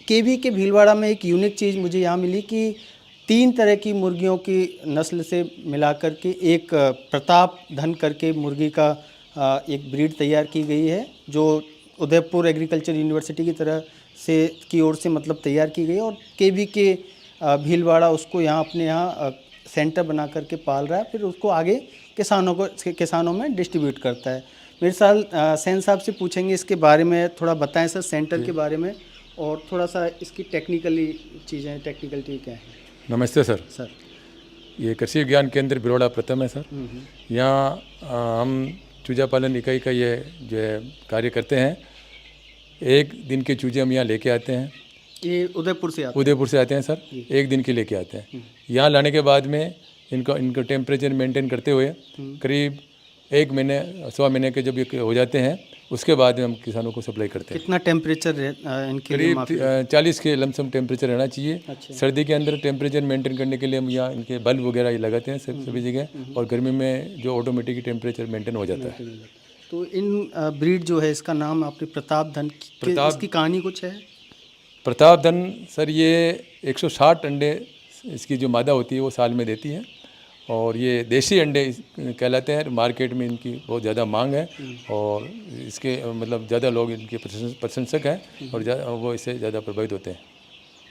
केवी के भीलवाड़ा में एक यूनिक चीज़ मुझे यहाँ मिली कि 3 तरह की मुर्गियों की नस्ल से मिलाकर के एक प्रताप धन करके मुर्गी का एक ब्रीड तैयार की गई है, जो उदयपुर एग्रीकल्चर यूनिवर्सिटी की तरह से की ओर से मतलब तैयार की गई है। और केवी के भीलवाड़ा उसको यहाँ अपने यहाँ सेंटर बना करके पाल रहा है, फिर उसको आगे किसानों में डिस्ट्रीब्यूट करता है। मेरे साथ सेन साहब से पूछेंगे इसके बारे में, थोड़ा बताएं सर सेंटर के बारे में और थोड़ा सा इसकी टेक्निकलिटी क्या है। नमस्ते सर। ये कृषि विज्ञान केंद्र भीलवाड़ा प्रथम है सर। यहाँ हम चूजा पालन इकाई का ये जो है कार्य करते हैं। एक दिन के चूजे हम यहाँ लेके आते हैं। ये उदयपुर से आते हैं सर। एक दिन के लेके आते हैं। यहाँ लाने के बाद में इनको टेम्परेचर मेंटेन करते हुए करीब 1 महीने 1.25 महीने के जब ये हो जाते हैं, उसके बाद में हम किसानों को सप्लाई करते हैं। कितना टेम्परेचर इनके लिए? करीब 40 के लमसम टेम्परेचर रहना चाहिए। अच्छा। सर्दी के अंदर टेम्परेचर मेंटेन करने के लिए हम यहाँ इनके बल्ब वगैरह ये लगाते हैं सभी जगह, और गर्मी में जो ऑटोमेटिक टेम्परेचर मेंटेन हो जाता है। तो इन ब्रीड जो है, इसका नाम आपने प्रताप धन, इसकी कहानी कुछ है? प्रताप धन सर, ये 160 अंडे इसकी जो मादा होती है वो साल में देती है, और ये देसी अंडे कहलाते हैं। मार्केट में इनकी बहुत ज़्यादा मांग है, और इसके मतलब ज़्यादा लोग इनके प्रशंसक हैं, और वो इससे ज़्यादा प्रभावित होते हैं।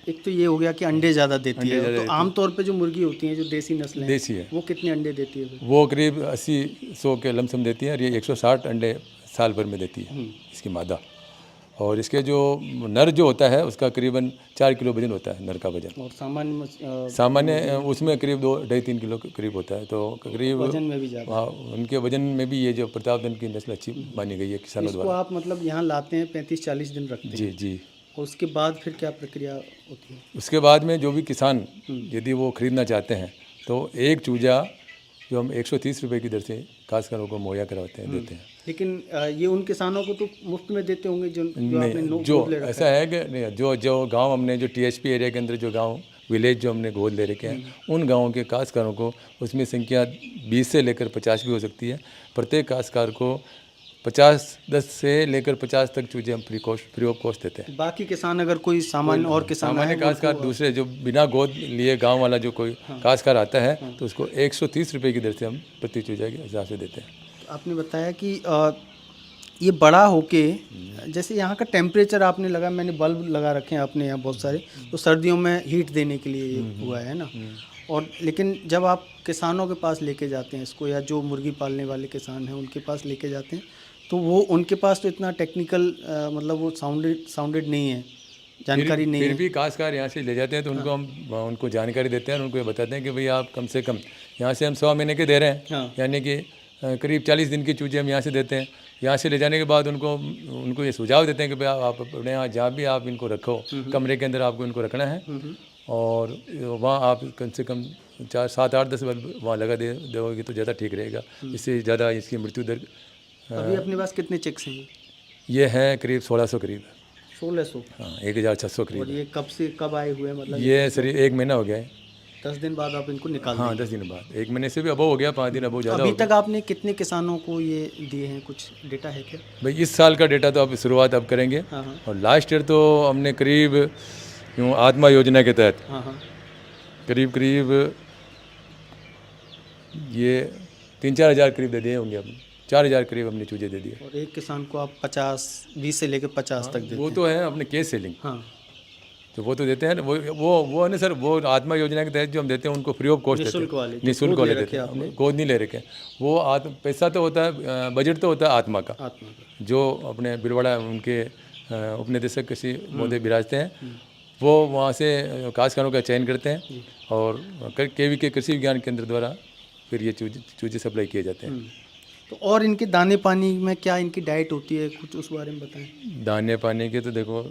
एक तो ये हो गया कि अंडे ज़्यादा देती है, तो आमतौर पे जो मुर्गी होती हैं जो देसी नस्लें देसी है, वो कितने अंडे देती है? वो करीब 80-100 के लमसम देती है, और ये 160 अंडे साल भर में देती है इसकी मादा। और इसके जो नर जो होता है उसका करीबन 4 किलो वजन होता है, नर का वजन। और सामान्य उसमें करीब 2-2.5-3 किलो करीब होता है। तो करीब वजन में भी ज़्यादा। हाँ, उनके वजन में भी ये जो प्रताप धन की नस्ल अच्छी मानी गई है किसानों इसको द्वारा। आप मतलब यहाँ लाते हैं 35-40 दिन रखते हैं? जी। और उसके बाद फिर क्या प्रक्रिया होती है? उसके बाद में जो भी किसान यदि वो ख़रीदना चाहते हैं, तो एक चूजा जो हम 130 रुपये की दर से काश्तकारों को मुहैया करवाते हैं, देते हैं। लेकिन ये उन किसानों को तो मुफ्त में देते होंगे जो नहीं, जो ऐसा है कि नहीं, जो गांव हमने जो THP एरिया के अंदर जो गांव विलेज जो हमने गोद ले रखे हैं, उन गांवों के काश्तकारों को, उसमें संख्या 20 से लेकर 50 भी हो सकती है, प्रत्येक काश्तकार को 10 से लेकर 50 तक चूजे हम फ्री ऑफ कॉस्ट देते हैं। बाकी किसान अगर कोई सामान्य काश्तकार दूसरे जो बिना गोद लिए गांव वाला जो कोई काश्तकार आता है, तो उसको 130 रुपये की दर से हम प्रति चूजा के हिसाब से देते हैं। आपने बताया कि ये बड़ा होके, जैसे यहाँ का टेम्परेचर आपने लगा, मैंने बल्ब लगा रखे हैं अपने यहाँ बहुत सारे, तो सर्दियों में हीट देने के लिए हुआ है ना। और लेकिन जब आप किसानों के पास लेके जाते हैं इसको, या जो मुर्गी पालने वाले किसान हैं उनके पास लेके जाते हैं, तो वो उनके पास तो इतना टेक्निकल मतलब वो साउंडेड नहीं है, जानकारी नहीं है। फिर भी काश्तकार यहाँ से ले जाते हैं, तो उनको हम उनको जानकारी देते हैं और उनको ये बताते हैं कि भाई आप कम से कम यहाँ से हम 100 महीने के दे रहे हैं, यानी कि करीब 40 दिन की चूजे हम यहाँ से देते हैं। यहाँ से ले जाने के बाद उनको ये सुझाव देते हैं कि भाई आप अपने यहाँ जहाँ भी आप इनको रखो, कमरे के अंदर आपको इनको रखना है, और वहाँ आप कम से कम 4, 7, 8, 10 बल्ब वहाँ लगा दोगे तो ज़्यादा ठीक रहेगा। इससे ज़्यादा इसकी मृत्यु दर। अभी अपने पास कितने चिक्स हैं? ये हैं करीब 1600 करीब। 1600? हाँ, 1600 करीब। और ये कब आए हुए, मतलब? ये सर 1 महीना हो गया है। 10 दिन बाद आप इनको निकाल देंगे? हाँ, 10 दिन बाद। 1 महीने से भी अबव हो गया, 5 दिन अबव ज़्यादा। अभी तक आपने कितने किसानों को ये दिए हैं, कुछ डेटा है क्या? भाई इस साल का डेटा तो अब शुरुआत अब करेंगे। और लास्ट ईयर तो हमने करीब यूँ आत्मा योजना के तहत करीब ये 3-4 हज़ार करीब दे दिए होंगे। हमने 4,000 करीब हमने चूजे दे दिए। और एक किसान को आप 20 से लेकर 50 तक देते हैं? वो तो है अपने केस सेलिंग। हाँ, तो वो तो देते हैं। वो ना सर, वो आत्मा योजना के तहत जो हम देते हैं उनको फ्री ऑफ कॉस्ट देते हैं, निःशुल्क वाले देते हैं। हमने गोद नहीं ले रखे। वो पैसा तो होता है, बजट तो होता है आत्मा का, जो अपने भीलवाड़ा उनके उपनिदेशक कृषि महोदय विराजते हैं, वो वहाँ से काश्तकारों का चयन करते हैं, और केवी के कृषि विज्ञान केंद्र द्वारा फिर ये चूजे सप्लाई किए जाते हैं। तो और इनके दाने पानी में क्या इनकी डाइट होती है, कुछ उस बारे में बताएं। दाने पानी के तो देखो,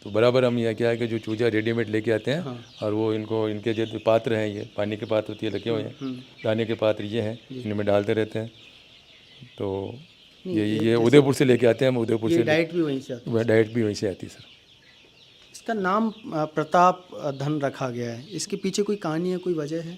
तो बराबर हम यहाँ क्या है कि जो चूजा रेडीमेड लेके आते हैं, और वो इनके जो पात्र हैं, ये पानी के पात्र होती है लगे हुए हैं, दाने के पात्र ये हैं, इनमें डालते रहते हैं। तो ये उदयपुर से लेके आते हैं हम, उदयपुर से। डाइट भी वहीं से आती है? डाइट भी वहीं से आती है सर। इसका नाम प्रताप धन रखा गया है, इसके पीछे कोई कहानी है, कोई वजह है?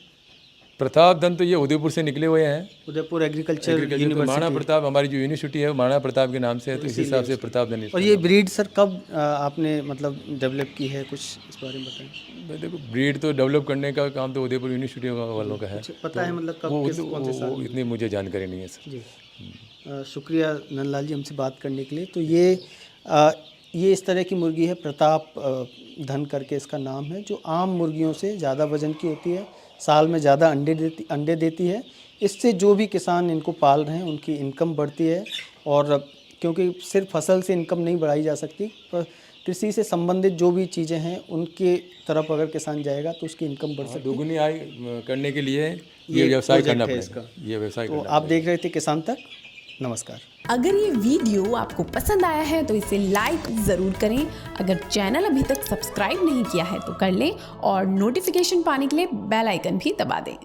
प्रताप धन तो ये उदयपुर से निकले हुए हैं। उदयपुर एग्रीकल्चर एग्रीकल्चर तो महाराणा यूनिवर्सिटी। प्रताप, हमारी जो यूनिवर्सिटी है वो महाराणा प्रताप के नाम से है, तो इस हिसाब से प्रताप धन। और ये ब्रीड सर कब आपने मतलब डेवलप की है, कुछ इस बारे में बताएं। देखो ब्रीड तो डेवलप करने का काम तो उदयपुर यूनिवर्सिटी वालों का है। पता है मतलब कब, वो किस कौन से साल? वो इतनी मुझे जानकारी नहीं है सर। जी शुक्रिया नंदलाल जी हमसे बात करने के लिए। तो ये इस तरह की मुर्गी है, प्रताप धन करके इसका नाम है, जो आम मुर्गियों से ज़्यादा वजन की होती है, साल में ज़्यादा अंडे देती है। इससे जो भी किसान इनको पाल रहे हैं उनकी इनकम बढ़ती है, और क्योंकि सिर्फ फसल से इनकम नहीं बढ़ाई जा सकती, पर कृषि से संबंधित जो भी चीज़ें हैं उनके तरफ अगर किसान जाएगा तो उसकी इनकम बढ़ सकती है। दोगुनी आय करने के लिए ये व्यवसाय करना पड़ेगा। ये व्यवसाय तो आप देख रहे थे किसान तक। नमस्कार। अगर ये वीडियो आपको पसंद आया है तो इसे लाइक ज़रूर करें। अगर चैनल अभी तक सब्सक्राइब नहीं किया है तो कर लें, और नोटिफिकेशन पाने के लिए बेल आइकन भी दबा दें।